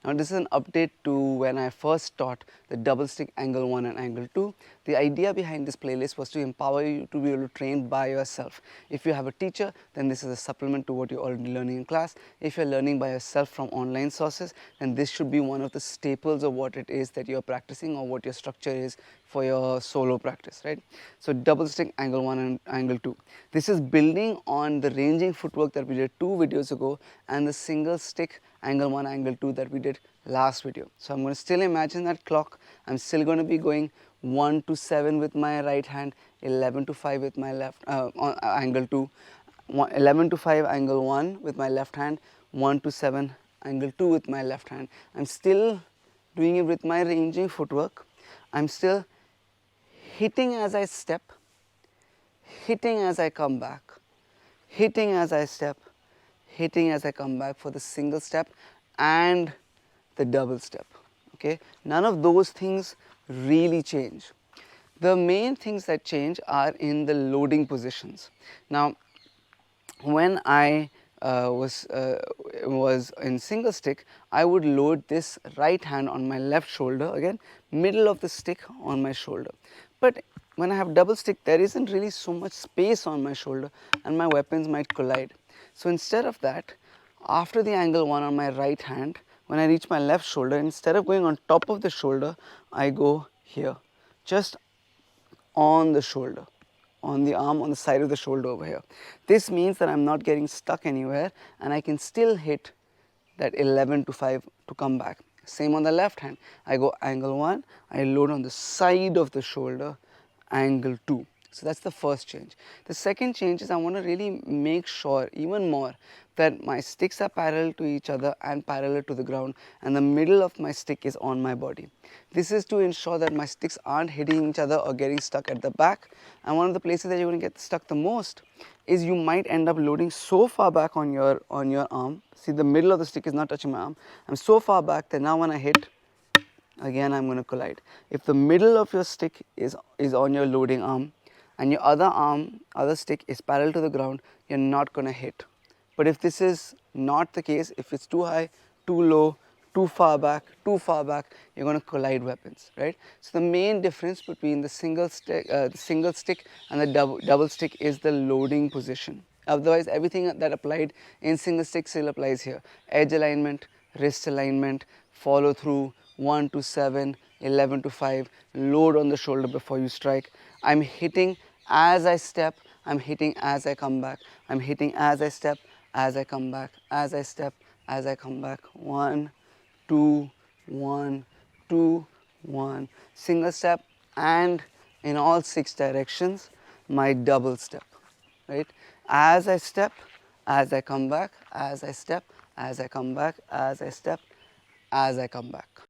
Now this is an update to when I first taught the double stick angle 1 and angle 2. The idea behind this playlist was to empower you to be able to train by yourself. If you have a teacher, then this is a supplement to what you're already learning in class. If you're learning by yourself from online sources, then this should be one of the staples of what it is that you're practicing or what your structure is for your solo practice, right? So double stick angle 1 and angle 2. This is building on the ranging footwork that we did 2 videos ago and the single stick angle 1, angle 2 that we did last video. So I'm going to still imagine that clock. I'm still going to be going 1 to 7 with my right hand, 11 to 5 with my left, on angle 2, 11 to 5 angle 1 with my left hand, 1 to 7 angle 2 with my left hand. I'm still doing it with my ranging footwork. I'm still hitting as I step, hitting as I come back, hitting as I step, hitting as I come back for the single step and the double step. Okay, none of those things really change. The main things that change are in the loading positions. Now, when I was in single stick, I would load this right hand on my left shoulder, again middle of the stick on my shoulder. But when I have double stick, there isn't really so much space on my shoulder and my weapons might collide. So instead of that, after the angle 1 on my right hand, when I reach my left shoulder, instead of going on top of the shoulder, I go here, just on the shoulder, on the arm, on the side of the shoulder over here. This means that I'm not getting stuck anywhere and I can still hit that 11 to 5 to come back. Same on the left hand. I go angle 1, I load on the side of the shoulder, angle 2. So that's the first change. The second change is I want to really make sure even more that my sticks are parallel to each other and parallel to the ground and the middle of my stick is on my body. This is to ensure that my sticks aren't hitting each other or getting stuck at the back. And one of the places that you're going to get stuck the most is you might end up loading so far back on your arm. See, the middle of the stick is not touching my arm. I'm so far back that now when I hit, again I'm going to collide. If the middle of your stick is on your loading arm and your other stick is parallel to the ground, you're not going to hit. But if this is not the case, if it's too high, too low, too far back, you're going to collide weapons, right? So the main difference between the single stick and the double stick is the loading position. Otherwise, everything that applied in single stick still applies here. Edge alignment, wrist alignment, follow through, 1 to 7, 11 to 5, load on the shoulder before you strike. I'm hitting as I step, I'm hitting as I come back, I'm hitting as I step, as I come back, as I step, as I come back. 1, 2, 1, 2, 1. Single step and in all 6 directions, my double step, right? As I step, as I come back, as I step, as I come back, as I step, as I come back.